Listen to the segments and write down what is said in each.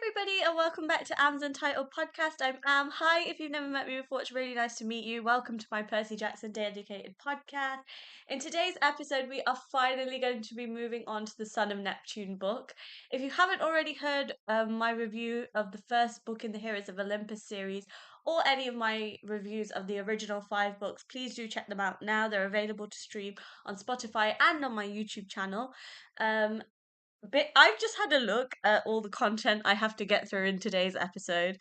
everybody, and welcome back to Aamsuntitledpodcast. I'm Am. Hi, if you've never met me before, it's really nice to meet you. Welcome to my Percy Jackson dedicated podcast. In today's episode, we are finally going to be moving on to the Son of Neptune book. If you haven't already heard my review of the first book in the Heroes of Olympus series, or any of my reviews of the original 5 books, please do check them out now. They're available to stream on Spotify and on my YouTube channel. But I've just had a look at all the content I have to get through in today's episode,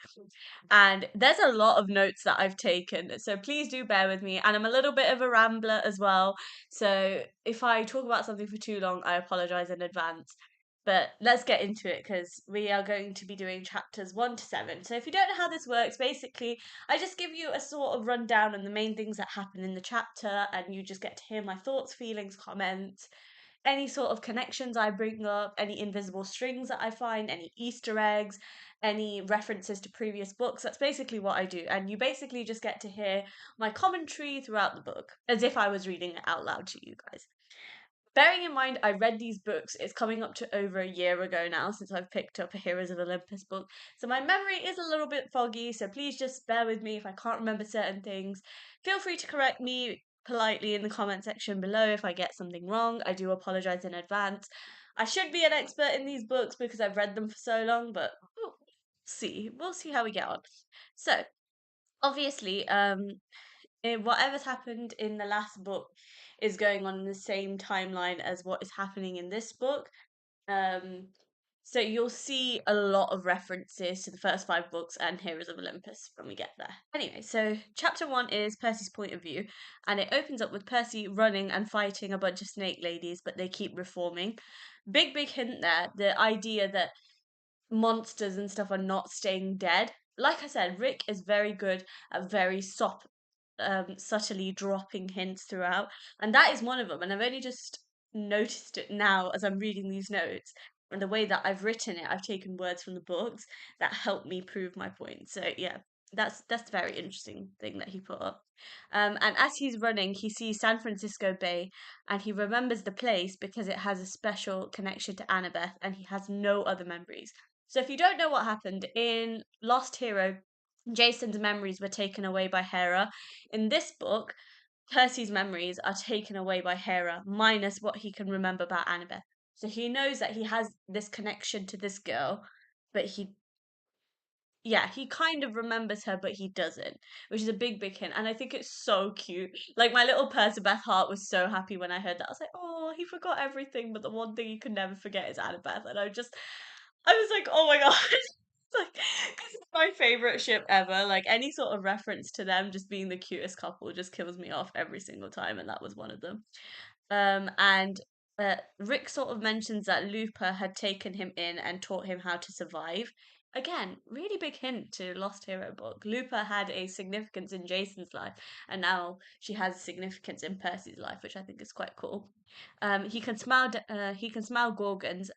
and there's a lot of notes that I've taken. So please do bear with me, and I'm a little bit of a rambler as well. So if I talk about something for too long, I apologize in advance. But let's get into it because we are going to be doing chapters 1 to 7. So if you don't know how this works, basically, I just give you a sort of rundown on the main things that happen in the chapter, and you just get to hear my thoughts, feelings, comments, any sort of connections I bring up, any invisible strings that I find, any Easter eggs, any references to previous books. That's basically what I do. And you basically just get to hear my commentary throughout the book as if I was reading it out loud to you guys. Bearing in mind, I read these books, it's coming up to over a year ago now since I've picked up a Heroes of Olympus book. So my memory is a little bit foggy, so please just bear with me if I can't remember certain things. Feel free to correct me politely in the comment section below if I get something wrong. I do apologize in advance. I should be an expert in these books because I've read them for so long, but we'll see how we get on. So, obviously, whatever's happened in the last book is going on in the same timeline as what is happening in this book. Um, so you'll see a lot of references to the first 5 books and Heroes of Olympus when we get there. Anyway, so chapter 1 is Percy's point of view, and it opens up with Percy running and fighting a bunch of snake ladies, but they keep reforming. Big hint there, the idea that monsters and stuff are not staying dead. Like I said, Rick is very good at very subtly dropping hints throughout, and that is one of them. And I've only just noticed it now as I'm reading these notes. And the way that I've written it, I've taken words from the books that help me prove my point. So yeah, that's a very interesting thing that he put up. And as he's running, he sees San Francisco Bay, and he remembers the place because it has a special connection to Annabeth, and he has no other memories. So if you don't know what happened in Lost Hero, Jason's memories were taken away by Hera. In this book, Percy's memories are taken away by Hera, minus what he can remember about Annabeth. So he knows that he has this connection to this girl, but he kind of remembers her, but he doesn't, which is a big hint. And I think it's so cute. Like, my little Percabeth heart was so happy when I heard that. I was like, oh, he forgot everything, but the one thing he could never forget is Annabeth. And I was like, oh my god. Like, this is my favorite ship ever. Like, any sort of reference to them just being the cutest couple just kills me off every single time, and that was one of them. And Rick sort of mentions that Looper had taken him in and taught him how to survive. Again, really big hint to Lost Hero book. Looper had a significance in Jason's life, and now she has significance in Percy's life, which I think is quite cool. He can smell gorgons.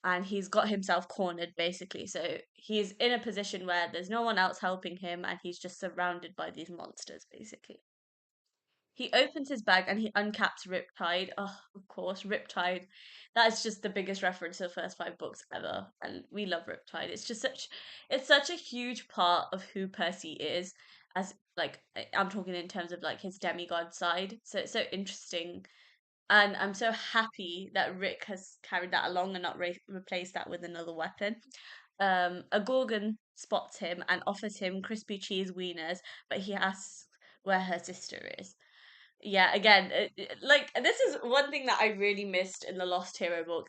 And he's got himself cornered basically. So he's in a position where there's no one else helping him, and he's just surrounded by these monsters basically. He opens his bag and he uncaps Riptide. Oh, of course, Riptide. That is just the biggest reference to the first 5 books ever, and we love Riptide. It's such a huge part of who Percy is. As like I'm talking in terms of like his demigod side. So it's so interesting, and I'm so happy that Rick has carried that along and not replaced that with another weapon. A Gorgon spots him and offers him crispy cheese wieners, but he asks where her sister is. Yeah, again, like this is one thing that I really missed in the Lost Hero book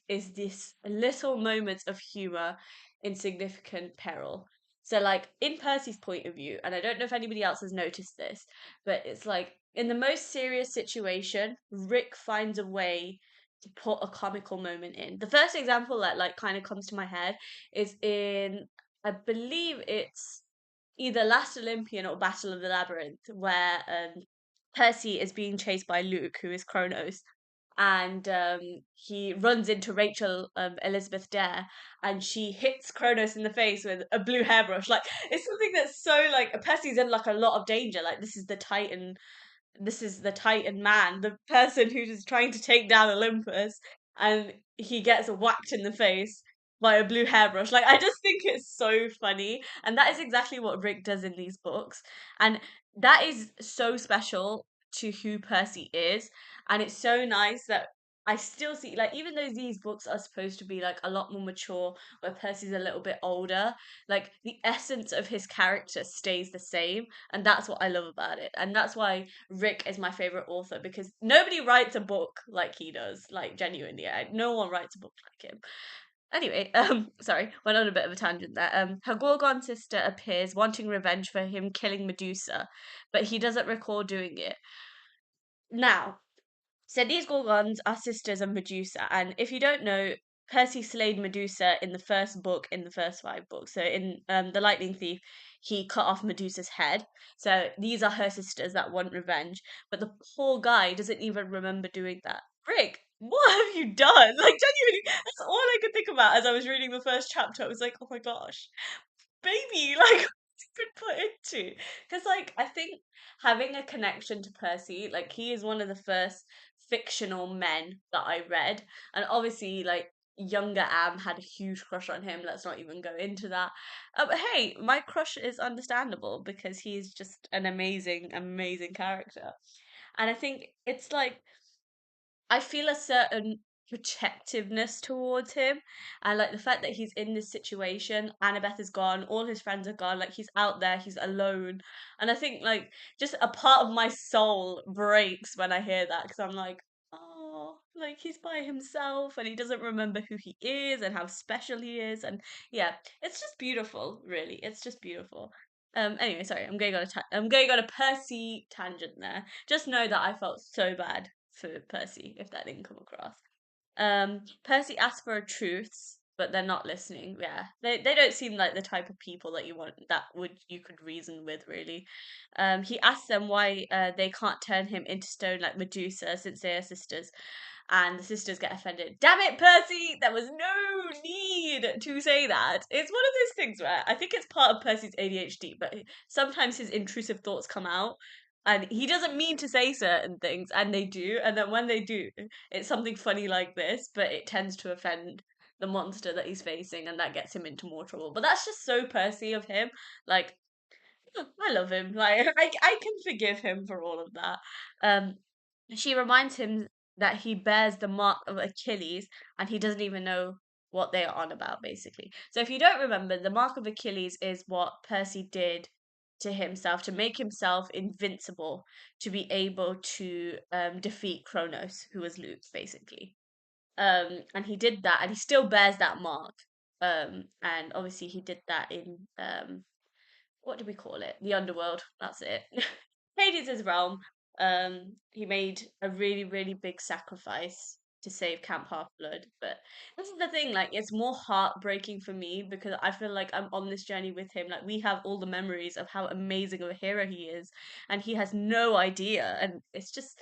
is this little moments of humor in significant peril. So like in Percy's point of view, and I don't know if anybody else has noticed this, but it's like in the most serious situation, Rick finds a way to put a comical moment in. The first example that like kind of comes to my head is in, I believe it's either Last Olympian or Battle of the Labyrinth, where Percy is being chased by Luke, who is Kronos, and he runs into Rachel Elizabeth Dare, and she hits Kronos in the face with a blue hairbrush. Like it's something that's so like Percy's in like a lot of danger. Like this is the Titan man, the person who is trying to take down Olympus, and he gets whacked in the face by a blue hairbrush. Like, I just think it's so funny. And that is exactly what Rick does in these books. And that is so special to who Percy is. And it's so nice that I still see, like, even though these books are supposed to be like a lot more mature, where Percy's a little bit older, like the essence of his character stays the same. And that's what I love about it. And that's why Rick is my favorite author, because nobody writes a book like he does, like genuinely. No one writes a book like him. Anyway, sorry, went on a bit of a tangent there. Her Gorgon sister appears wanting revenge for him killing Medusa, but he doesn't recall doing it. Now, so these Gorgons are sisters of Medusa, and if you don't know, Percy slayed Medusa in the first book, in the first five books. So in The Lightning Thief, he cut off Medusa's head. So these are her sisters that want revenge, but the poor guy doesn't even remember doing that. Rick, what have you done? Like, genuinely, that's all I could think about as I was reading the first chapter. I was like, oh my gosh, baby, like what's he been put into? Because like I think having a connection to Percy, like he is one of the first fictional men that I read, and obviously like younger Am had a huge crush on him. Let's not even go into that. But hey, my crush is understandable because he's just an amazing, amazing character, and I think it's like I feel a certain protectiveness towards him, and like the fact that he's in this situation, Annabeth is gone, all his friends are gone, like he's out there, he's alone, and I think like just a part of my soul breaks when I hear that because I'm like, oh, like he's by himself and he doesn't remember who he is and how special he is, and yeah, it's just beautiful, really, it's just beautiful. Anyway, sorry, I'm going on a Percy tangent there. Just know that I felt so bad for Percy if that didn't come across. Percy asks for a truce, but they're not listening. Yeah, they don't seem like the type of people that you could reason with really. He asks them why they can't turn him into stone like Medusa since they are sisters, and the sisters get offended. Damn it, Percy! There was no need to say that. It's one of those things where I think it's part of Percy's ADHD, but sometimes his intrusive thoughts come out. And he doesn't mean to say certain things, and they do. And then when they do, it's something funny like this, but it tends to offend the monster that he's facing, and that gets him into more trouble. But that's just so Percy of him. Like, I love him. Like I can forgive him for all of that. Um, she reminds him that he bears the mark of Achilles, and he doesn't even know what they are on about, basically. So if you don't remember, the mark of Achilles is what Percy did to himself to make himself invincible, to be able to defeat Kronos, who was Luke, basically. And he did that, and he still bears that mark. And obviously he did that in what do we call it? The underworld. That's it. Hades' realm. He made a really, really big sacrifice to save Camp Half Blood. But this is the thing, like it's more heartbreaking for me because I feel like I'm on this journey with him. Like we have all the memories of how amazing of a hero he is, and he has no idea. And it's just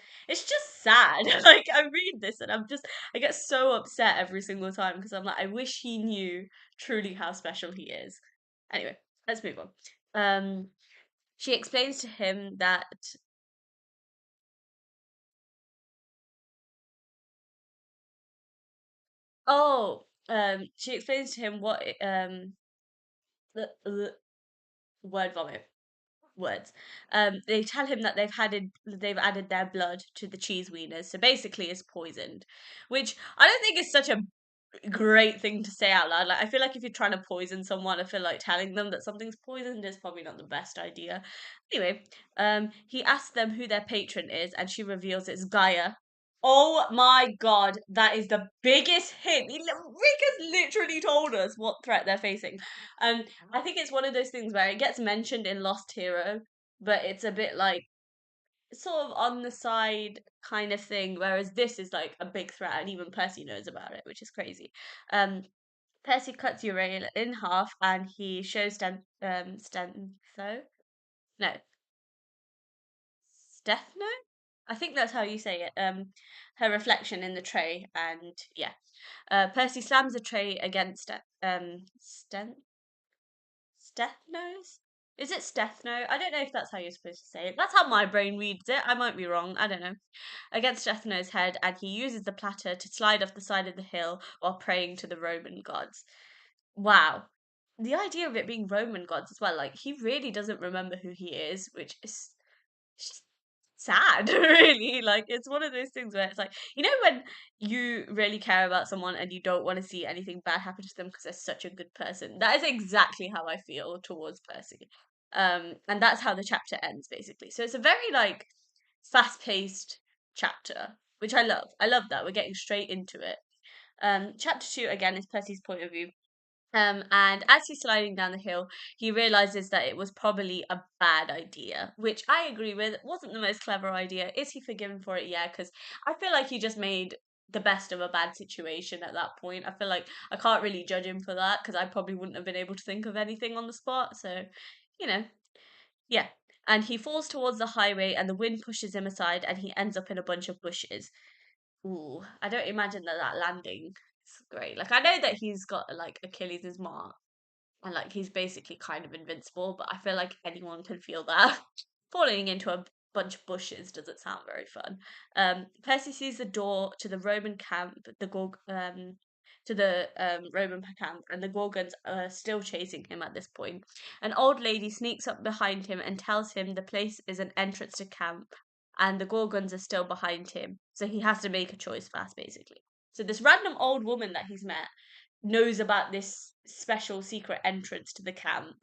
sad. Like I read this and I get so upset every single time because I'm like, I wish he knew truly how special he is. Anyway, let's move on. Um, she explains to him that she explains to him what the word vomit words. They tell him that they've added their blood to the cheese wieners, so basically it's poisoned, which I don't think is such a great thing to say out loud. Like I feel like if you're trying to poison someone, I feel like telling them that something's poisoned is probably not the best idea. Anyway, he asks them who their patron is, and she reveals it's Gaia. Oh my god, that is the biggest hint. Rick has literally told us what threat they're facing. I think it's one of those things where it gets mentioned in Lost Hero, but it's a bit like sort of on the side kind of thing, whereas this is like a big threat, and even Percy knows about it, which is crazy. Um, Percy cuts Uriel in half, and he shows Stentho. No, Stethno. I think that's how you say it. Her reflection in the tray, and yeah, Percy slams the tray against Stethnos. Is it Stethno? I don't know if that's how you're supposed to say it. That's how my brain reads it. I might be wrong. I don't know. Against Stethno's head, and he uses the platter to slide off the side of the hill while praying to the Roman gods. wow. The idea of it being Roman gods as well, like he really doesn't remember who he is, which is just sad, really. Like it's one of those things where it's like, when you really care about someone and you don't want to see anything bad happen to them because they're such a good person. That is exactly how I feel towards Percy. And that's how the chapter ends, basically. So it's a very like fast-paced chapter, which I love. I love that. We're getting straight into it. Chapter two again is Percy's point of view. And as he's sliding down the hill, he realizes that it was probably a bad idea, which I agree with. It wasn't the most clever idea. Is he forgiven for it? Yeah, because I feel like he just made the best of a bad situation at that point. I feel like I can't really judge him for that because I probably wouldn't have been able to think of anything on the spot. So, you know, yeah. And he falls towards the highway, and the wind pushes him aside, and he ends up in a bunch of bushes. Ooh, I don't imagine that landing is great. Like, I know that he's got like Achilles' mark and like he's basically kind of invincible, but I feel like anyone can feel that. Falling into a bunch of bushes doesn't sound very fun. Percy sees the door to the Roman camp, to the Roman camp, and the Gorgons are still chasing him at this point. An old lady sneaks up behind him and tells him the place is an entrance to camp, and the Gorgons are still behind him, so he has to make a choice fast, basically. So this random old woman that he's met knows about this special secret entrance to the camp,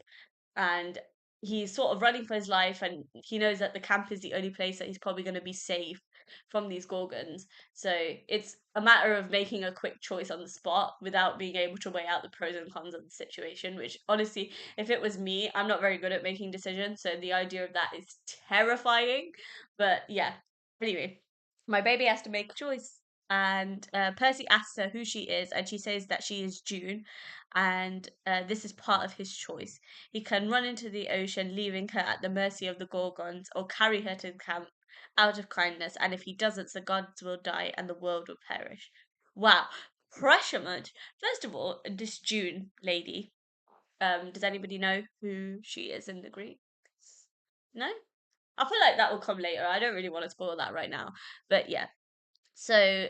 and he's sort of running for his life, and he knows that the camp is the only place that he's probably going to be safe from these gorgons. So it's a matter of making a quick choice on the spot without being able to weigh out the pros and cons of the situation, which honestly, if it was me, I'm not very good at making decisions, so the idea of that is terrifying. But yeah, anyway, my baby has to make a choice. And Percy asks her who she is, and she says that she is June, and this is part of his choice. He can run into the ocean, leaving her at the mercy of the Gorgons, or carry her to the camp out of kindness, and if he doesn't, the gods will die and the world will perish. Wow, pressure much. First of all, this June lady, does anybody know who she is in the Greeks? No? I feel like that will come later. I don't really want to spoil that right now. But yeah. So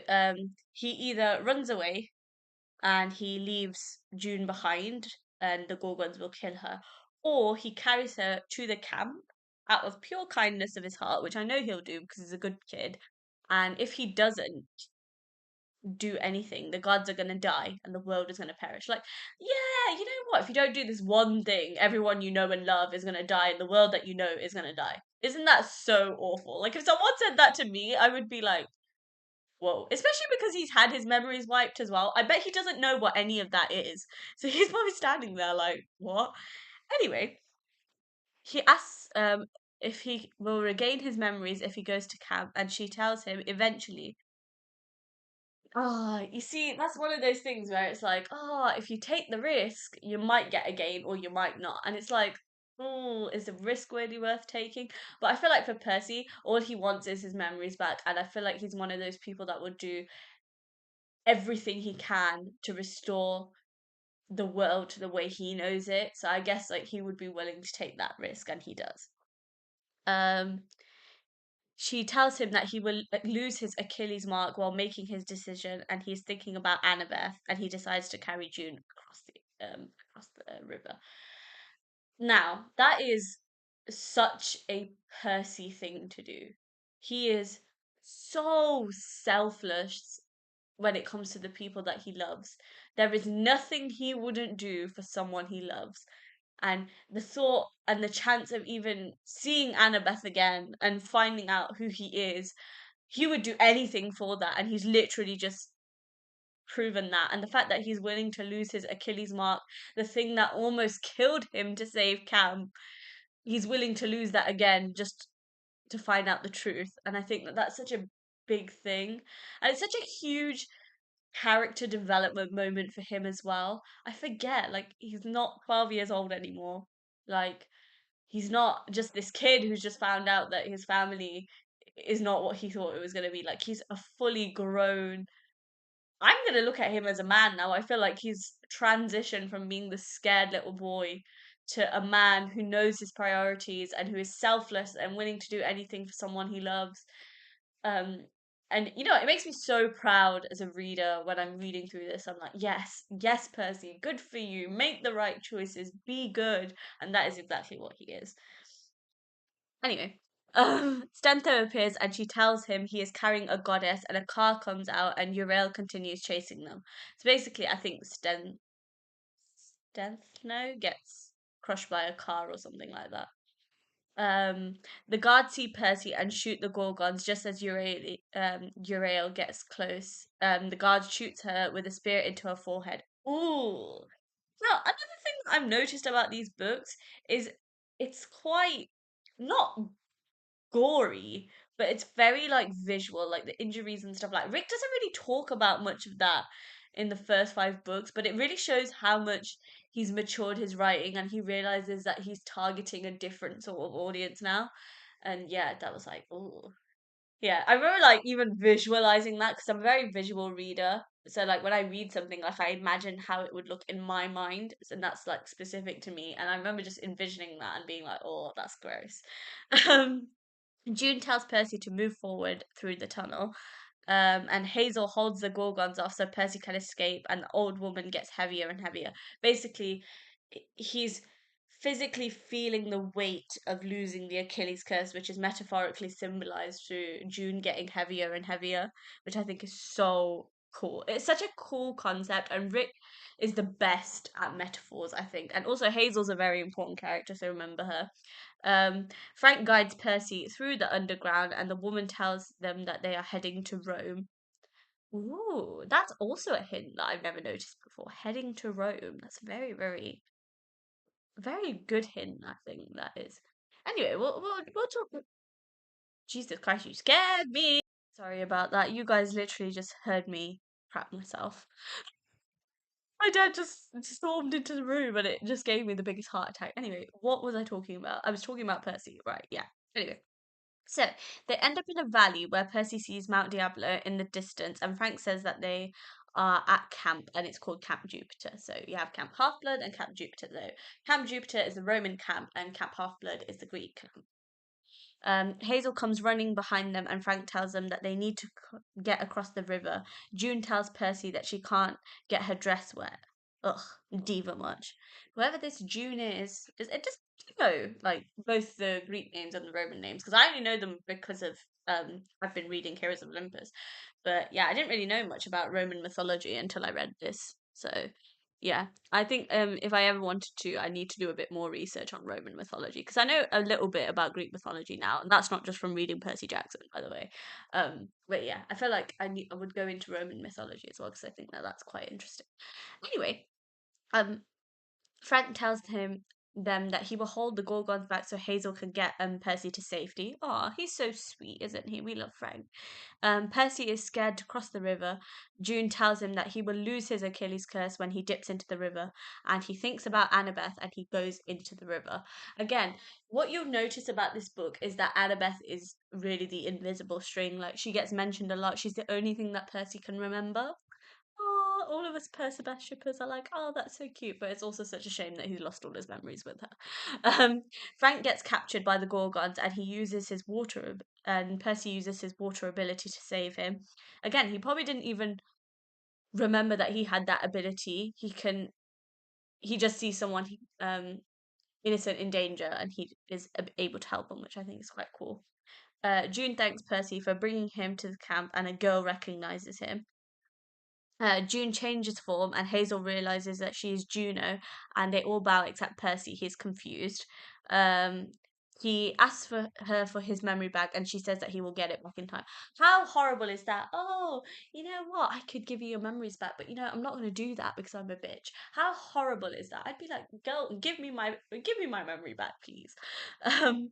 he either runs away and he leaves June behind, and the Gorgons will kill her, or he carries her to the camp out of pure kindness of his heart, which I know he'll do because he's a good kid. And if he doesn't do anything, the gods are going to die and the world is going to perish. Like, yeah, you know what? If you don't do this one thing, everyone you know and love is going to die and the world that you know is going to die. Isn't that so awful? Like, if someone said that to me, I would be like, whoa, especially because he's had his memories wiped as well. I bet he doesn't know what any of that is. So he's probably standing there like, what? Anyway, he asks if he will regain his memories if he goes to camp, and she tells him eventually. Ah, you see, that's one of those things where it's like, if you take the risk, you might get a gain or you might not. And it's like, oh, is the risk really worth taking? But I feel like for Percy, all he wants is his memories back. And I feel like he's one of those people that would do everything he can to restore the world to the way he knows it. So I guess like he would be willing to take that risk, and he does. Um, she tells him that he will like, lose his Achilles mark while making his decision, and he's thinking about Annabeth, and he decides to carry June across the river. Now that is such a Percy thing to do. He is so selfless when it comes to the people that he loves. There is nothing he wouldn't do for someone he loves. And the thought and the chance of even seeing Annabeth again and finding out who he is, he would do anything for that. And he's literally just proven that. And the fact that he's willing to lose his Achilles mark, the thing that almost killed him to save Cam, he's willing to lose that again just to find out the truth. And I think that that's such a big thing. And it's such a huge character development moment for him as well. I forget, like, he's not 12 years old anymore. Like, he's not just this kid who's just found out that his family is not what he thought it was going to be. Like, he's a fully grown. I'm going to look at him as a man now. I feel like he's transitioned from being the scared little boy to a man who knows his priorities and who is selfless and willing to do anything for someone he loves. Um, And you know, it makes me so proud as a reader when I'm reading through this. I'm like, yes, yes, Percy, good for you. Make the right choices, be good. And that is exactly what he is. Anyway, Stentho appears and she tells him he is carrying a goddess, and a car comes out, and Uriel continues chasing them. So basically, I think Stentho gets crushed by a car or something like that. Um, the guards see Percy and shoot the Gorgons just as Uriel gets close. The guard shoots her with a spear into her forehead. Ooh. Now, another thing that I've noticed about these books is it's quite not gory, but it's very like visual, like the injuries and stuff. Like Rick doesn't really talk about much of that in the first five books, but it really shows how much he's matured his writing and he realizes that he's targeting a different sort of audience now. And yeah, that was like, oh. Yeah, I remember like even visualizing that because I'm a very visual reader. So like when I read something, like I imagine how it would look in my mind, and that's like specific to me. And I remember just envisioning that and being like, "Oh, that's gross." Um, June tells Percy to move forward through the tunnel, and Hazel holds the Gorgons off so Percy can escape, and the old woman gets heavier and heavier. Basically, he's physically feeling the weight of losing the Achilles curse, which is metaphorically symbolized through June getting heavier and heavier, which I think is so cool. It's such a cool concept, and Rick is the best at metaphors, I think. And also, Hazel's a very important character, so remember her. Frank guides Percy through the underground, and the woman tells them that they are heading to Rome. Ooh, that's also a hint that I've never noticed before. Heading to Rome. That's a very, very, very good hint, I think that is. Anyway, we'll talk. Jesus Christ, you scared me! Sorry about that. You guys literally just heard me crap myself. My dad just stormed into the room and it just gave me the biggest heart attack. Anyway, what was I talking about? I was talking about Percy, right? Yeah. Anyway. So they end up in a valley where Percy sees Mount Diablo in the distance, and Frank says that they are at camp and it's called Camp Jupiter. So you have Camp Half Blood and Camp Jupiter, though. Camp Jupiter is the Roman camp, and Camp Half Blood is the Greek camp. Hazel comes running behind them, and Frank tells them that they need to get across the river. June tells Percy that she can't get her dress wet. Ugh, diva much. Whoever this June is it just know like both the Greek names and the Roman names? Because I only know them because of I've been reading Heroes of Olympus, but yeah, I didn't really know much about Roman mythology until I read this. So yeah, I think if I ever wanted to, I need to do a bit more research on Roman mythology because I know a little bit about Greek mythology now, and that's not just from reading Percy Jackson, by the way. But yeah, I feel like I would go into Roman mythology as well because I think that that's quite interesting. Anyway, um, Frank tells them that he will hold the Gorgons back so Hazel can get Percy to safety. Oh, he's so sweet, isn't he? We love Frank. Percy is scared to cross the river. June tells him that he will lose his Achilles curse when he dips into the river, and he thinks about Annabeth and he goes into the river. Again, what you'll notice about this book is that Annabeth is really the invisible string. Like she gets mentioned a lot. She's the only thing that Percy can remember. Oh, all of us Perciveth shippers are like, oh, that's so cute. But it's also such a shame that he's lost all his memories with her. Frank gets captured by the Gorgons, and he uses his and Percy uses his water ability to save him. Again, he probably didn't even remember that he had that ability. He just sees someone innocent in danger, and he is able to help them, which I think is quite cool. June thanks Percy for bringing him to the camp, and a girl recognizes him. June changes form, and Hazel realizes that she is Juno, and they all bow except Percy. He's confused. Um, he asks for her for his memory back, and she says that he will get it back in time. How horrible is that? Oh, you know what? I could give you your memories back, but you know I'm not going to do that because I'm a bitch. How horrible is that? I'd be like, girl, give me my memory back, please. Um,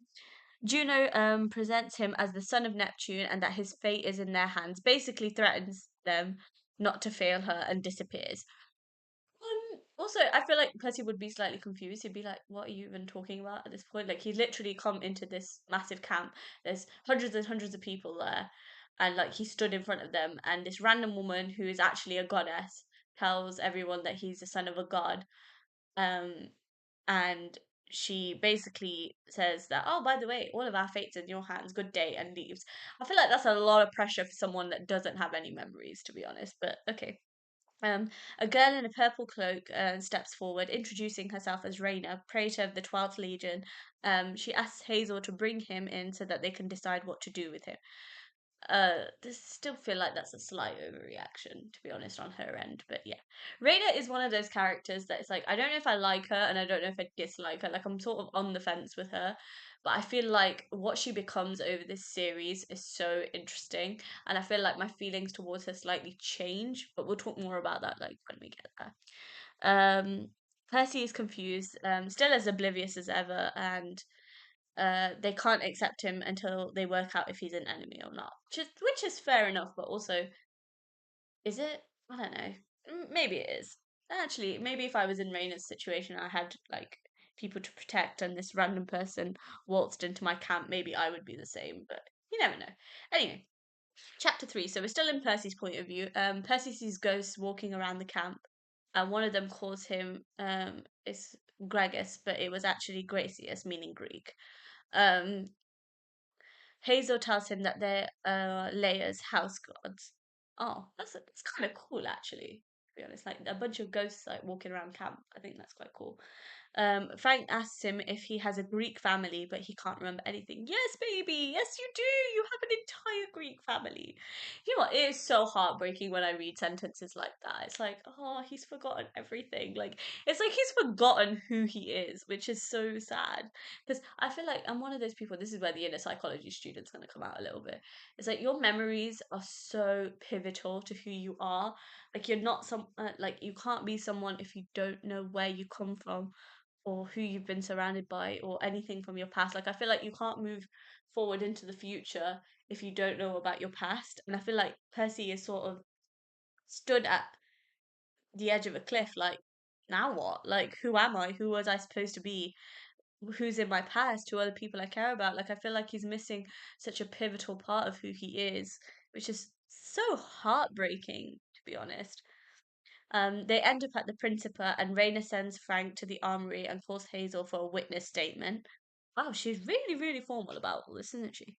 Juno presents him as the son of Neptune and that his fate is in their hands, basically threatens them not to fail her and disappears. Also, I feel like Percy would be slightly confused. He'd be like, what are you even talking about at this point? Like, he's literally come into this massive camp. There's hundreds and hundreds of people there. And, like, he stood in front of them. And this random woman who is actually a goddess tells everyone that he's the son of a god. Um, and she basically says that, oh, by the way, all of our fate's in your hands, good day, and leaves. I feel like that's a lot of pressure for someone that doesn't have any memories, to be honest, but okay. Um, a girl in a purple cloak steps forward, introducing herself as Reyna, praetor of the 12th Legion. She asks Hazel to bring him in so that they can decide what to do with him. This still feel like that's a slight overreaction, to be honest, on her end. But yeah, Reyna is one of those characters that it's like I don't know if I like her and I don't know if I dislike her. Like I'm sort of on the fence with her, but I feel like what she becomes over this series is so interesting, and I feel like my feelings towards her slightly change. But we'll talk more about that like when we get there. Percy is confused, still as oblivious as ever, and they can't accept him until they work out if he's an enemy or not. Which is fair enough, but also, is it? I don't know. Maybe it is. Actually, maybe if I was in Reyna's situation, I had like people to protect, and this random person waltzed into my camp, maybe I would be the same. But you never know. Anyway, chapter 3. So we're still in Percy's point of view. Percy sees ghosts walking around the camp, and one of them calls him it's Gregus, but it was actually Gracius, meaning Greek. Um, Hazel tells him that they're Leia's house gods. Oh, that's kind of cool, actually. To be honest, like a bunch of ghosts like walking around camp. I think that's quite cool. Frank asks him if he has a Greek family, but he can't remember anything. Yes, baby. Yes, you do. You have an entire Greek family. You know what? It is so heartbreaking when I read sentences like that. It's like, oh, he's forgotten everything. Like, it's like he's forgotten who he is, which is so sad. Because I feel like I'm one of those people. This is where the inner psychology student's going to come out a little bit. It's like your memories are so pivotal to who you are. Like, you're not like, you can't be someone if you don't know where you come from or who you've been surrounded by or anything from your past. Like I feel like you can't move forward into the future if you don't know about your past. And I feel like Percy is sort of stood at the edge of a cliff, like, now what? Like, who am I? Who was I supposed to be? Who's in my past? Who are the people I care about? Like I feel like he's missing such a pivotal part of who he is, which is so heartbreaking, to be honest. They end up at the Principal, and Reyna sends Frank to the armory and calls Hazel for a witness statement. Wow, she's really, really formal about all this, isn't she?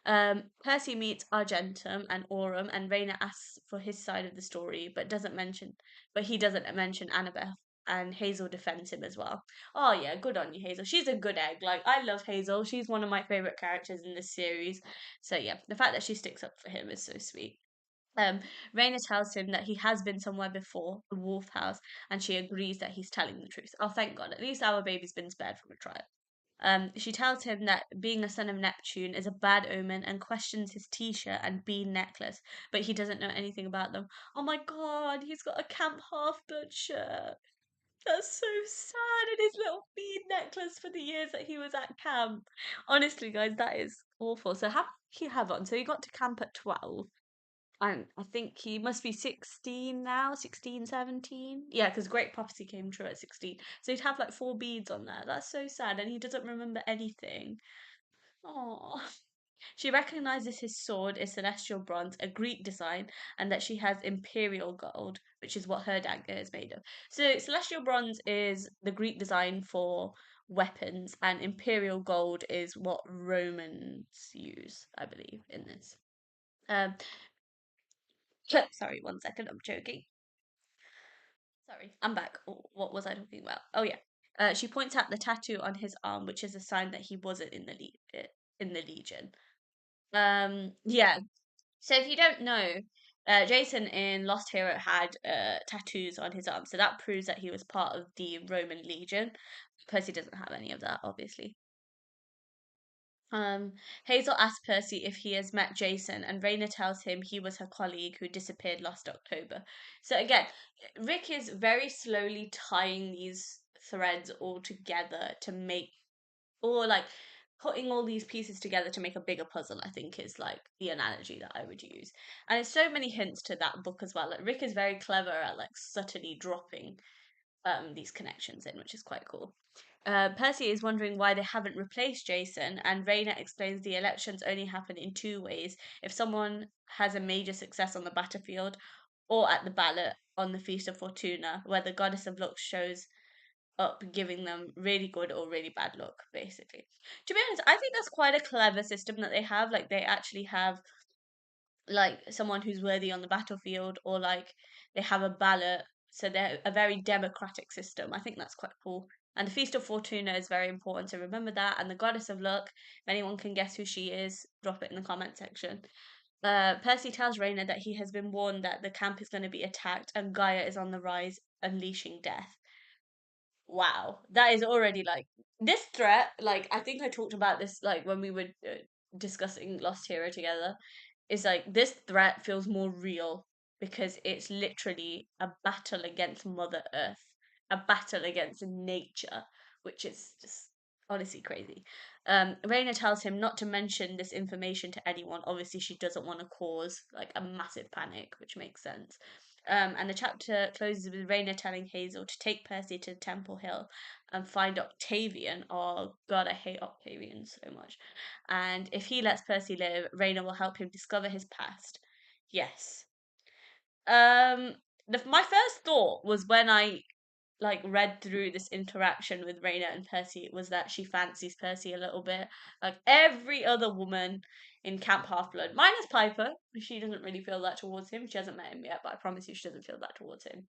Percy meets Argentum and Aurum, and Reyna asks for his side of the story, but he doesn't mention Annabeth. And Hazel defends him as well. Oh yeah, good on you, Hazel. She's a good egg. Like I love Hazel. She's one of my favorite characters in this series. So yeah, the fact that she sticks up for him is so sweet. Um, Reyna tells him that he has been somewhere before, the Wolf House, and she agrees that he's telling the truth. Oh, thank God. At least our baby's been spared from a trial. She tells him that being a son of Neptune is a bad omen and questions his t-shirt and bean necklace, but he doesn't know anything about them. Oh my God, he's got a Camp Half-Blood shirt. That's so sad. And his little bead necklace for the years that he was at camp. Honestly, guys, that is awful. So how did he have on? So he got to camp at 12. And I think he must be 16 now, 16, 17. Yeah, because Great Prophecy came true at 16. So he'd have like 4 beads on there. That's so sad. And he doesn't remember anything. Oh. She recognizes his sword is celestial bronze, a Greek design, and that she has imperial gold, which is what her dagger is made of. So celestial bronze is the Greek design for weapons, and imperial gold is what Romans use, I believe, in this. Um, sorry, 1 second, I'm joking. Sorry, I'm back. What was I talking about? Oh yeah. She points out the tattoo on his arm, which is a sign that he wasn't in the Legion. Yeah. So if you don't know, Jason in Lost Hero had tattoos on his arm, so that proves that he was part of the Roman Legion. Percy doesn't have any of that, obviously. Um, Hazel asks Percy if he has met Jason, and Reyna tells him he was her colleague who disappeared last October. So again, Rick is very slowly tying these threads all together to make, or like putting all these pieces together to make a bigger puzzle, I think is like the analogy that I would use. And there's so many hints to that book as well. Like Rick is very clever at like subtly dropping these connections in, which is quite cool. Percy is wondering why they haven't replaced Jason, and Reyna explains the elections only happen in 2 ways: if someone has a major success on the battlefield, or at the ballot on the Feast of Fortuna, where the goddess of luck shows up giving them really good or really bad luck, basically. To be honest, I think that's quite a clever system that they have. Like, they actually have like someone who's worthy on the battlefield, or like they have a ballot, so they're a very democratic system. I think that's quite cool. And the Feast of Fortuna is very important, so remember that. And the Goddess of Luck, if anyone can guess who she is, drop it in the comment section. Percy tells Reyna that he has been warned that the camp is going to be attacked and Gaia is on the rise, unleashing death. Wow, that is already like this threat. Like, I think I talked about this like when we were discussing Lost Hero together. Is like this threat feels more real because it's literally a battle against Mother Earth, a battle against nature, which is just honestly crazy. Reyna tells him not to mention this information to anyone. Obviously, she doesn't want to cause like a massive panic, which makes sense. And the chapter closes with Reyna telling Hazel to take Percy to Temple Hill and find Octavian. Oh God, I hate Octavian so much. And if he lets Percy live, Reyna will help him discover his past. Yes. Um, my first thought was when I like read through this interaction with Reyna and Percy was that she fancies Percy a little bit. Like every other woman in Camp Half Blood, minus Piper, she doesn't really feel that towards him. She hasn't met him yet, but I promise you she doesn't feel that towards him.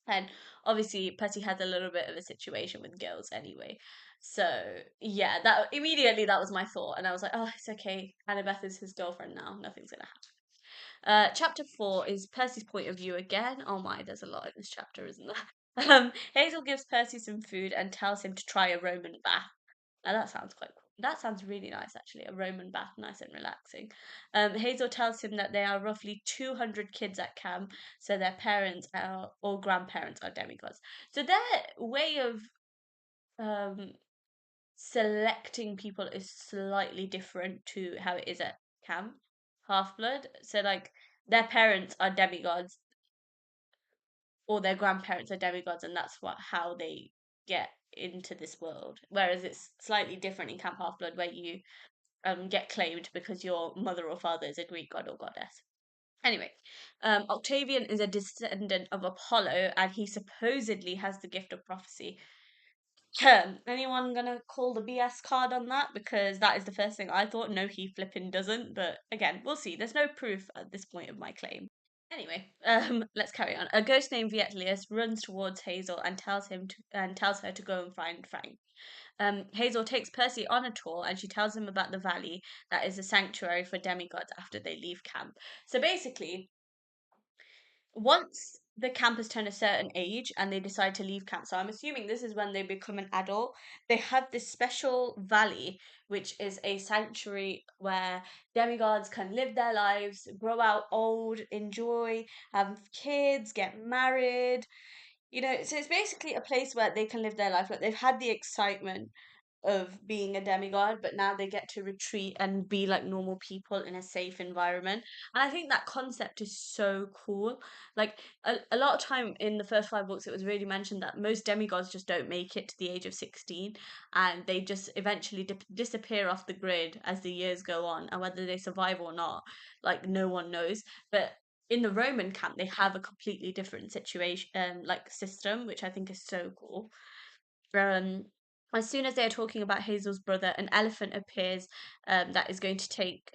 And obviously Percy has a little bit of a situation with girls anyway. So yeah, that immediately that was my thought, and I was like, oh, it's okay. Annabeth is his girlfriend now. Nothing's gonna happen. Chapter 4 is Percy's point of view again. Oh my, there's a lot in this chapter, isn't there? Hazel gives Percy some food and tells him to try a Roman bath. Now that sounds quite cool. That sounds really nice, actually. A Roman bath, nice and relaxing. Hazel tells him that there are roughly 200 kids at camp, so their parents are, or grandparents are demigods. So their way of um, selecting people is slightly different to how it is at camp Half Blood. So like their parents are demigods or their grandparents are demigods, and that's what how they get into this world. Whereas it's slightly different in Camp Half Blood, where you get claimed because your mother or father is a Greek god or goddess. Anyway, Octavian is a descendant of Apollo, and he supposedly has the gift of prophecy. Anyone gonna call the BS card on that? Because that is the first thing I thought. No, he flipping doesn't. But again, we'll see. There's no proof at this point of my claim. Anyway, let's carry on. A ghost named Vietlius runs towards Hazel and tells her to go and find Frank. Hazel takes Percy on a tour and she tells him about the valley that is a sanctuary for demigods after they leave camp. So basically, once the campers turn a certain age and they decide to leave camp, so I'm assuming this is when they become an adult, they have this special valley, which is a sanctuary where demigods can live their lives, grow out old, enjoy, have kids, get married. So it's basically a place where they can live their life. Like they've had the excitement of being a demigod, but now they get to retreat and be like normal people in a safe environment. And I think that concept is so cool. Like a lot of time in the first five books, it was really mentioned that most demigods just don't make it to the age of 16 and they just eventually disappear off the grid as the years go on. And whether they survive or not, like no one knows. But in the Roman camp, they have a completely different situation, like system, which I think is so cool. Um, as soon as they're talking about Hazel's brother, an elephant appears that is going to take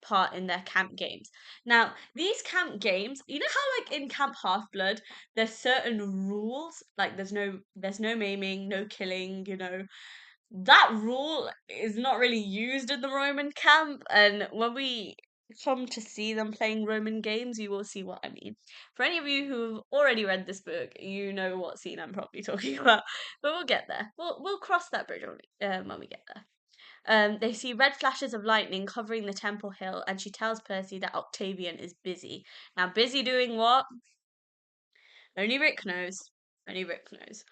part in their camp games. Now, these camp games, you know how like in Camp Half Blood, there's certain rules, like there's no maiming, no killing, that rule is not really used in the Roman camp, and when we come to see them playing Roman games, you will see what I mean. For any of you who've already read this book, you know what scene I'm probably talking about, but we'll get there. We'll cross that bridge when we get there. They see red flashes of lightning covering the Temple Hill, and she tells Percy that Octavian is busy. Now, busy doing what? Only Rick knows. Only Rick knows.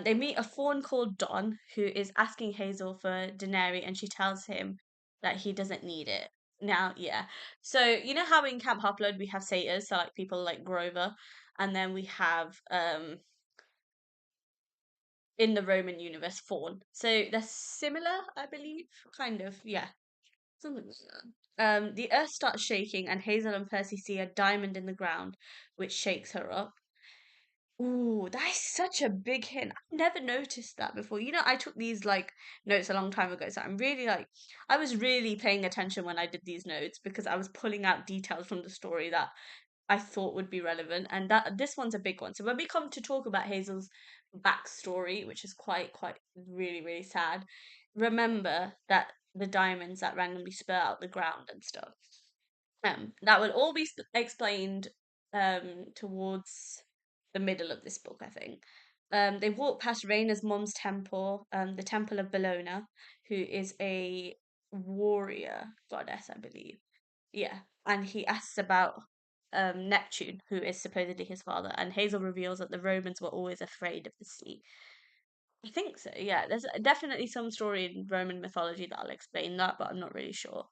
They meet a fawn called Don, who is asking Hazel for Daenerys, and she tells him that he doesn't need it. Now, yeah. So you know how in Camp Half Blood we have satyrs, so like people like Grover, and then we have in the Roman universe fawn. So they're similar, I believe, kind of, yeah, something like that. The earth starts shaking, and Hazel and Percy see a diamond in the ground, which shakes her up. Ooh, that is such a big hint. I've never noticed that before. I took these like notes a long time ago, so I was really paying attention when I did these notes because I was pulling out details from the story that I thought would be relevant, and that this one's a big one. So when we come to talk about Hazel's backstory, which is quite really really sad, remember that the diamonds that randomly spur out the ground and stuff. That will all be explained towards the middle of this book, I think. They walk past Reyna's mum's temple, the Temple of Bellona, who is a warrior goddess, I believe. Yeah, and he asks about Neptune, who is supposedly his father, and Hazel reveals that the Romans were always afraid of the sea. I think so, yeah. There's definitely some story in Roman mythology that'll explain that, but I'm not really sure.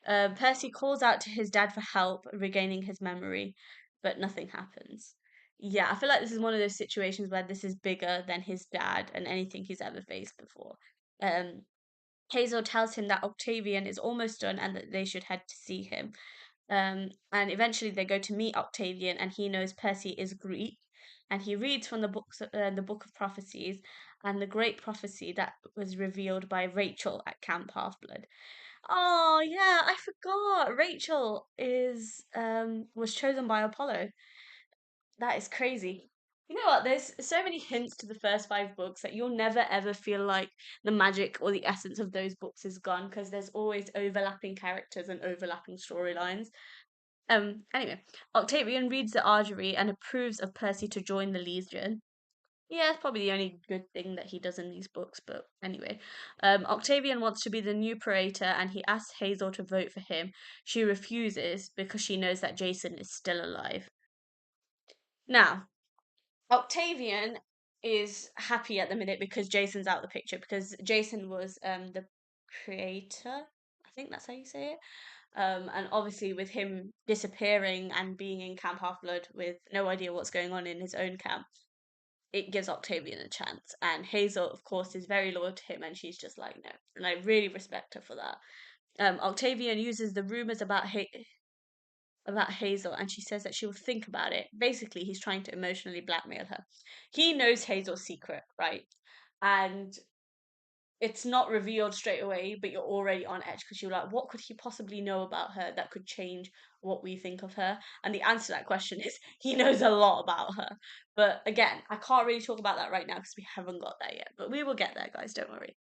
Percy calls out to his dad for help regaining his memory, but nothing happens. Yeah, I feel like this is one of those situations where this is bigger than his dad and anything he's ever faced before. Um, Hazel tells him that Octavian is almost done and that they should head to see him. And eventually they go to meet Octavian, and he knows Percy is Greek, and he reads from the book of prophecies, and the great prophecy that was revealed by Rachel at Camp Half Blood. Oh yeah, I forgot. Rachel is was chosen by Apollo. That is crazy. You know what? There's so many hints to the first five books that you'll never ever feel like the magic or the essence of those books is gone because there's always overlapping characters and overlapping storylines. Anyway, Octavian reads the Argery and approves of Percy to join the Legion. Yeah, it's probably the only good thing that he does in these books, but anyway. Octavian wants to be the new Praetor and he asks Hazel to vote for him. She refuses because she knows that Jason is still alive. Now, Octavian is happy at the minute because Jason's out of the picture because Jason was the Praetor. I think that's how you say it. And obviously, with him disappearing and being in Camp Half Blood with no idea what's going on in his own camp, it gives Octavian a chance. And Hazel, of course, is very loyal to him, and she's just like, no. And I really respect her for that. Octavian uses the rumors about Hazel, and she says that she will think about it. Basically, he's trying to emotionally blackmail her. He knows Hazel's secret, right? And it's not revealed straight away, but you're already on edge because you're like, what could he possibly know about her that could change what we think of her? And the answer to that question is he knows a lot about her. But again, I can't really talk about that right now because we haven't got there yet. But we will get there, guys, don't worry.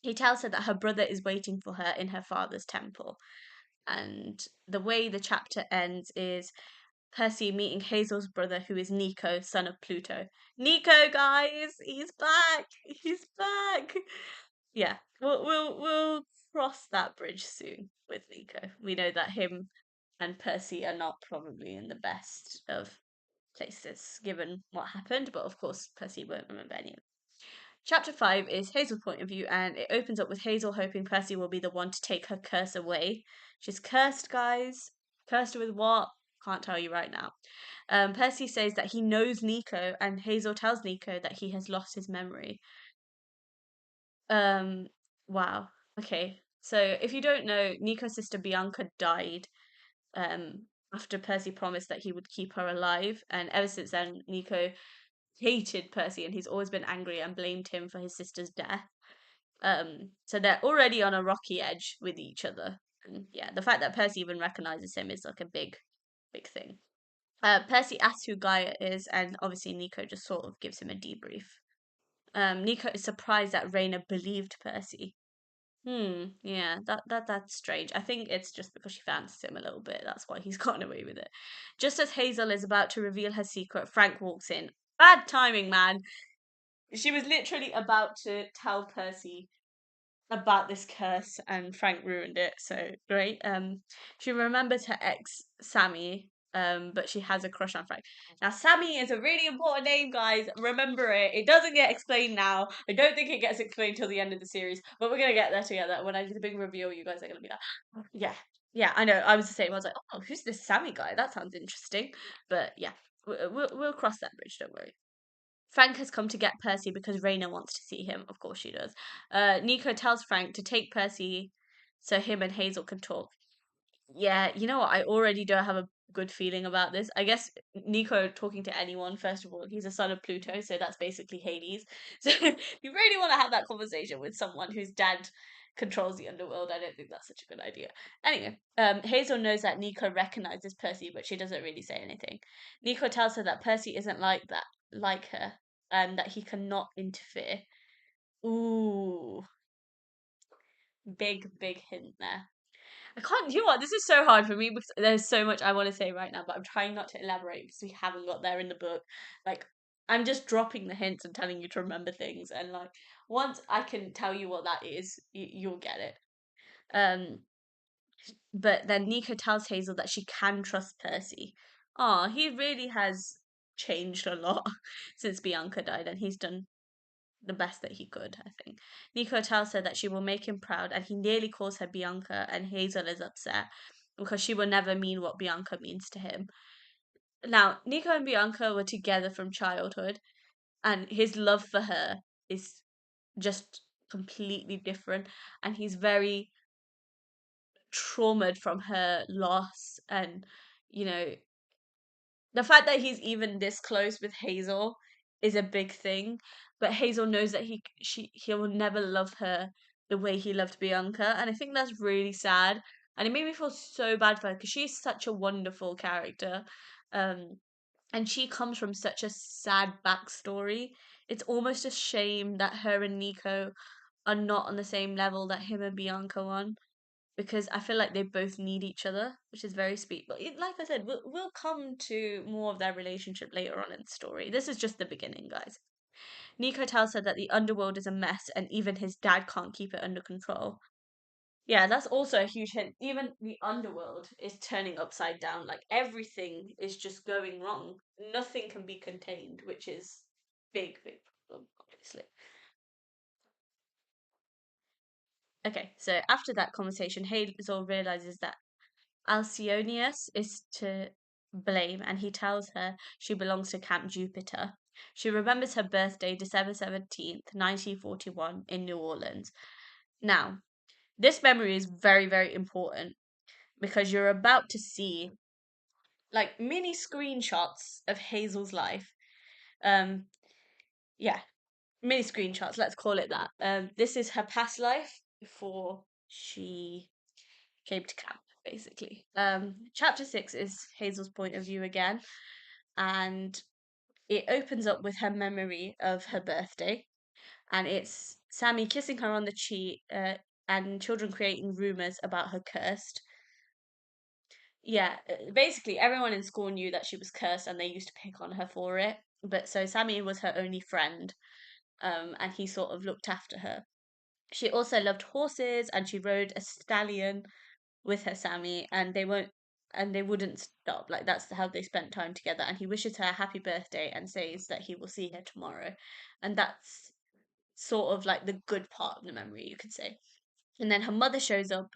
He tells her that her brother is waiting for her in her father's temple. And the way the chapter ends is Percy meeting Hazel's brother, who is Nico, son of Pluto. Nico, guys, he's back. He's back. Yeah, we'll cross that bridge soon with Nico. We know that him and Percy are not probably in the best of places given what happened, but of course Percy won't remember any of it. Chapter 5 is Hazel's point of view, and it opens up with Hazel hoping Percy will be the one to take her curse away. She's cursed, guys. Cursed with what? Can't tell you right now. Percy says that he knows Nico, and Hazel tells Nico that he has lost his memory. Um, wow. Okay. So if you don't know, Nico's sister Bianca died after Percy promised that he would keep her alive, and ever since then, Nico hated Percy, and he's always been angry and blamed him for his sister's death. So they're already on a rocky edge with each other. And yeah, the fact that Percy even recognizes him is like a big thing. Percy asks who Gaia is, and obviously Nico just sort of gives him a debrief. Nico is surprised that Reyna believed Percy. Yeah, that's strange. I think it's just because she fancies him a little bit. That's why he's gotten away with it. Just as Hazel is about to reveal her secret, Frank walks in. Bad timing, man. She was literally about to tell Percy about this curse and Frank ruined it, so great. She remembers her ex Sammy, but she has a crush on Frank. Now Sammy is a really important name, guys. Remember it. It doesn't get explained now. I don't think it gets explained till the end of the series, but we're gonna get there together. When I do the big reveal, you guys are gonna be like, "Oh, yeah, yeah, I know." I was the same. I was like, oh, who's this Sammy guy? That sounds interesting. But yeah, we'll cross that bridge. Don't worry. Frank has come to get Percy because Reyna wants to see him. Of course she does. Nico tells Frank to take Percy so him and Hazel can talk. Yeah, you know what? I already don't have a good feeling about this. I guess Nico talking to anyone, first of all, he's a son of Pluto, so that's basically Hades. So you really want to have that conversation with someone whose dad controls the underworld. I don't think that's such a good idea. Anyway, Hazel knows that Nico recognizes Percy, but she doesn't really say anything. Nico tells her that Percy isn't like that, like her, and that he cannot interfere. Ooh, big hint there. I can't. You know what? This is so hard for me because there's so much I want to say right now, but I'm trying not to elaborate because we haven't got there in the book. Like, I'm just dropping the hints and telling you to remember things, and like once I can tell you what that is, you'll get it. Um, but then Nico tells Hazel that she can trust Percy. Oh, he really has changed a lot since Bianca died, and he's done the best that he could, I think. Nico tells her that she will make him proud, and he nearly calls her Bianca, and Hazel is upset because she will never mean what Bianca means to him. Now, Nico and Bianca were together from childhood, and his love for her is just completely different, and he's very traumatized from her loss, and you know, the fact that he's even this close with Hazel is a big thing, but Hazel knows that he will never love her the way he loved Bianca, and I think that's really sad. And it made me feel so bad for her because she's such a wonderful character, um, and she comes from such a sad backstory. It's almost a shame that her and Nico are not on the same level that him and Bianca on because I feel like they both need each other, which is very sweet. But like I said, we'll come to more of their relationship later on in the story. This is just the beginning, guys. Nico tells her that the underworld is a mess and even his dad can't keep it under control. Yeah, that's also a huge hint. Even the underworld is turning upside down. Like everything is just going wrong. Nothing can be contained, which is big problem, obviously. Okay, so after that conversation, Hazel realizes that Alcyonius is to blame, and he tells her she belongs to Camp Jupiter. She remembers her birthday, December 17th, 1941, in New Orleans. Now, this memory is very, very important because you're about to see like mini screenshots of Hazel's life. Um, yeah, mini screenshots, let's call it that. This is her past life before she came to camp, basically. Chapter 6 is Hazel's point of view again, and it opens up with her memory of her birthday, and it's Sammy kissing her on the cheek, and children creating rumors about her cursed. Yeah, basically everyone in school knew that she was cursed, and they used to pick on her for it. But so Sammy was her only friend, and he sort of looked after her. She also loved horses, and she rode a stallion with her Sammy, and they wouldn't stop. Like that's how they spent time together. And he wishes her a happy birthday and says that he will see her tomorrow, and that's sort of like the good part of the memory, you could say. And then her mother shows up,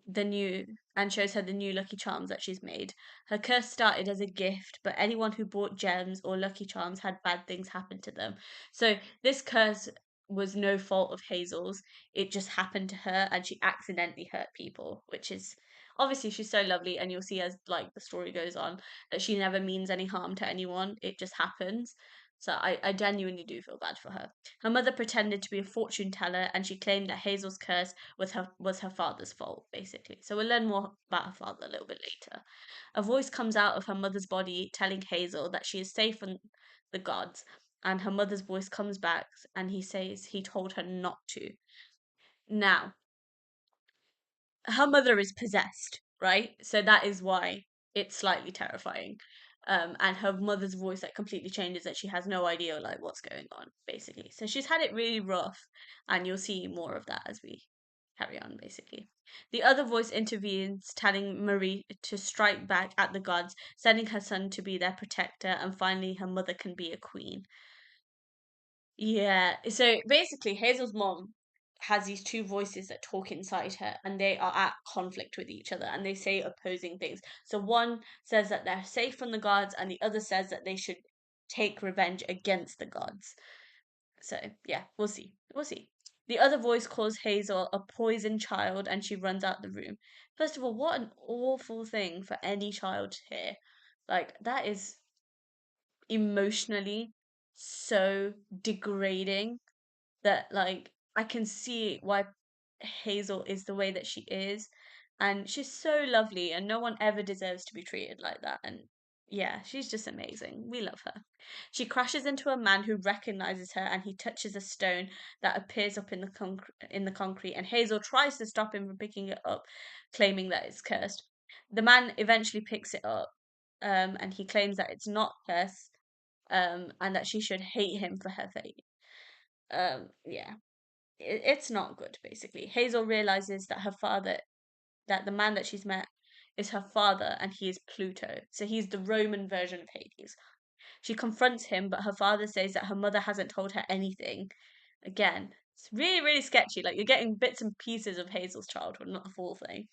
the new and shows her the new Lucky Charms that she's made. Her curse started as a gift, but anyone who bought gems or Lucky Charms had bad things happen to them. So this curse was no fault of Hazel's. It just happened to her and she accidentally hurt people, which is obviously she's so lovely and you'll see as like the story goes on that she never means any harm to anyone. It just happens. So I genuinely do feel bad for her. Her mother pretended to be a fortune teller and she claimed that Hazel's curse was her father's fault, basically. So we'll learn more about her father a little bit later. A voice comes out of her mother's body telling Hazel that she is safe from the gods, and her mother's voice comes back and he says he told her not to. Now, her mother is possessed, right? So that is why it's slightly terrifying. And her mother's voice like completely changes that she has no idea like what's going on, basically. So she's had it really rough, and you'll see more of that as we carry on, basically. The other voice intervenes, telling Marie to strike back at the gods, sending her son to be their protector, and finally her mother can be a queen. Yeah. So basically, Hazel's mom has these two voices that talk inside her, and they are at conflict with each other, and they say opposing things. So one says that they're safe from the gods, and the other says that they should take revenge against the gods. So yeah, we'll see. We'll see. The other voice calls Hazel a poison child and she runs out the room. First of all, what an awful thing for any child to hear. Like, that is emotionally so degrading that, like, I can see why Hazel is the way that she is, and she's so lovely, and no one ever deserves to be treated like that. And yeah, she's just amazing. We love her. She crashes into a man who recognizes her, and he touches a stone that appears up in the concrete. And Hazel tries to stop him from picking it up, claiming that it's cursed. The man eventually picks it up, and he claims that it's not cursed, and that she should hate him for her fate. Yeah, it's not good, basically. Hazel realizes that that the man that she's met is her father, and he is Pluto. So he's the Roman version of Hades. She confronts him, but her father says that her mother hasn't told her anything. Again, it's really, really sketchy. Like, you're getting bits and pieces of Hazel's childhood, not the full thing.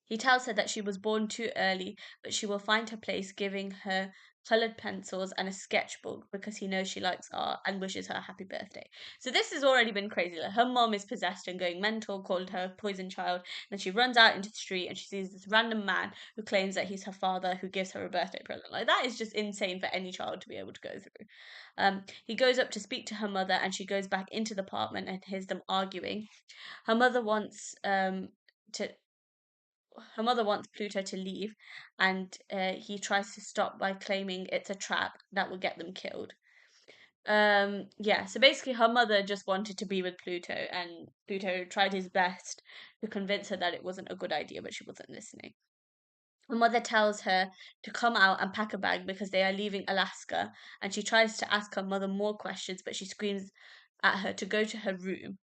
He tells her that she was born too early, but she will find her place, giving her colored pencils and a sketchbook because he knows she likes art and wishes her a happy birthday. So this has already been crazy. Like, her mom is possessed and going mental, called her poison child. Then she runs out into the street and she sees this random man who claims that he's her father, who gives her a birthday present. Like, that is just insane for any child to be able to go through. He goes up to speak to her mother, and she goes back into the apartment and hears them arguing. Her mother wants to her mother wants Pluto to leave, and he tries to stop by claiming it's a trap that will get them killed. Yeah, so basically, her mother just wanted to be with Pluto, and Pluto tried his best to convince her that it wasn't a good idea, but she wasn't listening. Her mother tells her to come out and pack a bag because they are leaving Alaska, and she tries to ask her mother more questions, but she screams at her to go to her room.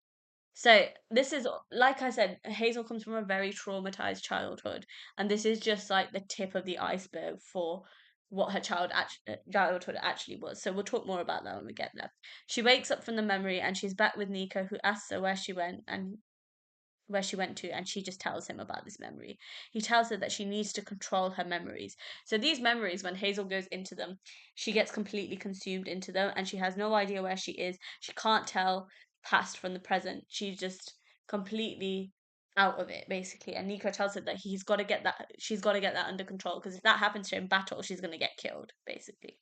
So this is, like I said, Hazel comes from a very traumatized childhood, and this is just like the tip of the iceberg for what her childhood actually was. So we'll talk more about that when we get there. She wakes up from the memory and she's back with Nico, who asks her where she went to, and she just tells him about this memory. He tells her that she needs to control her memories. So these memories, when Hazel goes into them, she gets completely consumed into them, and she has no idea where she is. She can't tell past from the present. She's just completely out of it, basically. And Nico tells her that she's got to get that under control, because if that happens to her in battle, she's going to get killed, basically.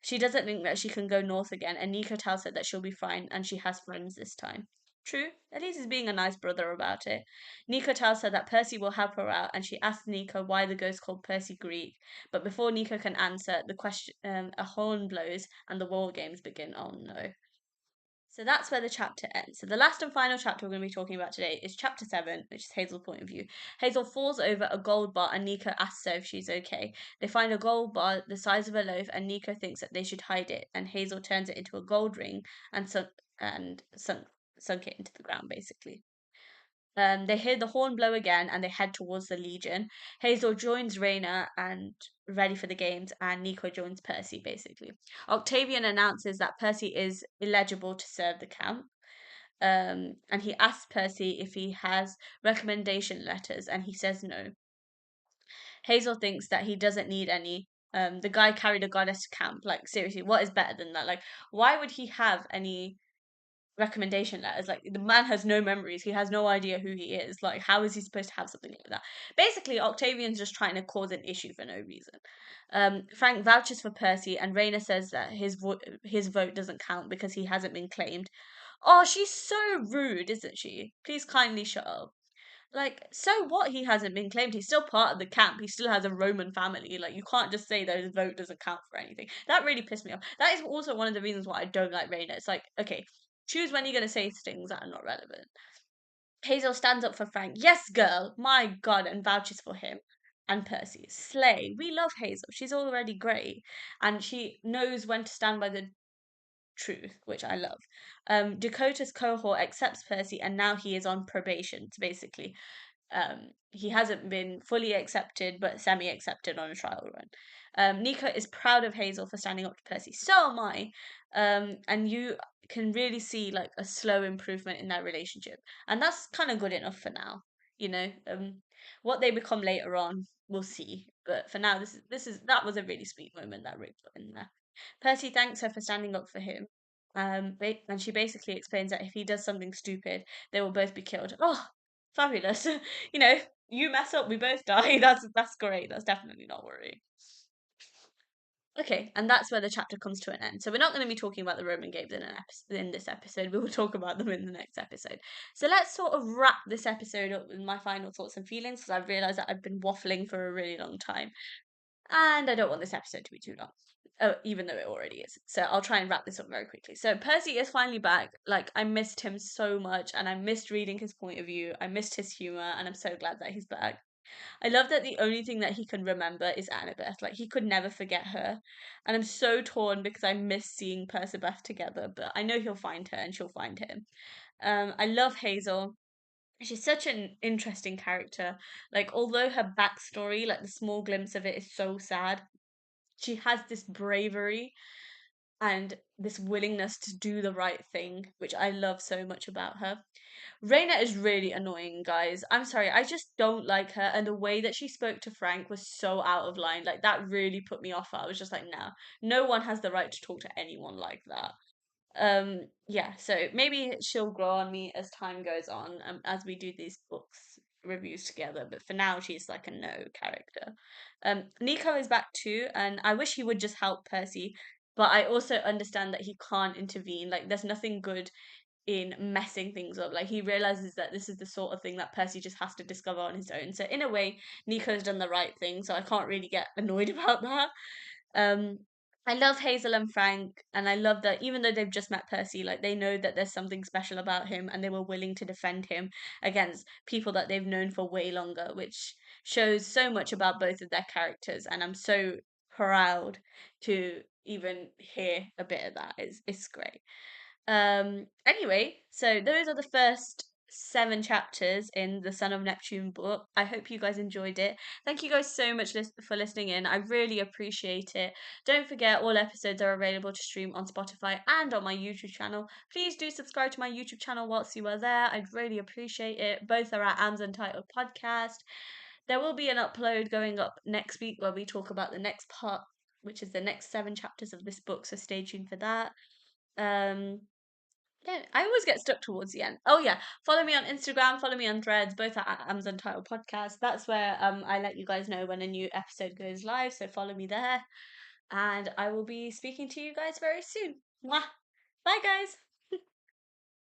She doesn't think that she can go north again, and Nico tells her that she'll be fine and she has friends this time. True, at least he's being a nice brother about it. Nico tells her that Percy will help her out, and she asks Nico why the ghost called Percy Greek. But before Nico can answer the question, a horn blows and the war games begin. Oh no. So that's where the chapter ends. So the last and final chapter we're going to be talking about today is chapter 7, which is Hazel's point of view. Hazel falls over a gold bar and Nico asks her if she's okay. They find a gold bar the size of a loaf and Nico thinks that they should hide it, and Hazel turns it into a gold ring and sunk it into the ground, basically. They hear the horn blow again and they head towards the Legion. Hazel joins Reyna and ready for the games, and Nico joins Percy, basically. Octavian announces that Percy is eligible to serve the camp. And he asks Percy if he has recommendation letters, and he says no. Hazel thinks that he doesn't need any. The guy carried a goddess to camp. Like, seriously, what is better than that? Like, why would he have any recommendation letters? Like, the man has no memories. He has no idea who he is. Like, how is he supposed to have something like that? Basically, Octavian's just trying to cause an issue for no reason. Frank vouches for Percy, and Reyna says that his vote doesn't count because he hasn't been claimed. Oh, she's so rude, isn't she? Please kindly shut up. Like, so what? He hasn't been claimed. He's still part of the camp. He still has a Roman family. Like, you can't just say that his vote doesn't count for anything. That really pissed me off. That is also one of the reasons why I don't like Reyna. It's like, okay, choose when you're going to say things that are not relevant. Hazel stands up for Frank. Yes, girl. My God, and vouches for him. And Percy. Slay. We love Hazel. She's already great. And she knows when to stand by the truth, which I love. Dakota's cohort accepts Percy, and now he is on probation. So basically, he hasn't been fully accepted, but semi accepted on a trial run. Nico is proud of Hazel for standing up to Percy. So am I. And you can really see like a slow improvement in their relationship, and that's kind of good enough for now. You know, what they become later on, we'll see. But for now, that was a really sweet moment that Rick put in there. Percy thanks her for standing up for him. And she basically explains that if he does something stupid, they will both be killed. Oh, fabulous! You know, you mess up, we both die. That's great. That's definitely not worrying. Okay, and that's where the chapter comes to an end. So we're not going to be talking about the Roman games in this episode. We will talk about them in the next episode. So let's sort of wrap this episode up with my final thoughts and feelings, because I've realised that I've been waffling for a really long time, and I don't want this episode to be too long. Oh, even though it already is. So I'll try and wrap this up very quickly. So Percy is finally back. Like, I missed him so much, and I missed reading his point of view. I missed his humour, and I'm so glad that he's back. I love that the only thing that he can remember is Annabeth. Like, he could never forget her. And I'm so torn because I miss seeing Percabeth together, but I know he'll find her and she'll find him. I love Hazel. She's such an interesting character. Like, although her backstory, like the small glimpse of it, is so sad, she has this bravery and this willingness to do the right thing, which I love so much about her. Reyna is really annoying, guys. I'm sorry, I just don't like her, and the way that she spoke to Frank was so out of line. Like, that really put me off. I was just like, nah, no one has the right to talk to anyone like that. Yeah, so maybe she'll grow on me as time goes on, as we do these books reviews together, but for now she's like a no character. Nico is back too, and I wish he would just help Percy, but I also understand that he can't intervene. Like, there's nothing good in messing things up. Like, he realizes that this is the sort of thing that Percy just has to discover on his own. So in a way, Nico's done the right thing, so I can't really get annoyed about that. Um, I love Hazel and Frank, and I love that even though they've just met Percy, like, they know that there's something special about him, and they were willing to defend him against people that they've known for way longer, which shows so much about both of their characters. And I'm so proud to even hear a bit of that. It's great. Anyway, so those are the first 7 chapters in the Son of Neptune book. I hope you guys enjoyed it. Thank you guys so much for listening in. I really appreciate it. Don't forget, all episodes are available to stream on Spotify and on my YouTube channel. Please do subscribe to my YouTube channel whilst you are there. I'd really appreciate it. Both are at Aamsuntitledpodcast. There will be an upload going up next week where we talk about the next part, which is the next 7 chapters of this book, so stay tuned for that. Um, yeah, I always get stuck towards the end. Oh yeah, follow me on Instagram, follow me on Threads, both at Aamsuntitledpodcast Podcast. That's where I let you guys know when a new episode goes live, so follow me there. And I will be speaking to you guys very soon. Mwah! Bye guys!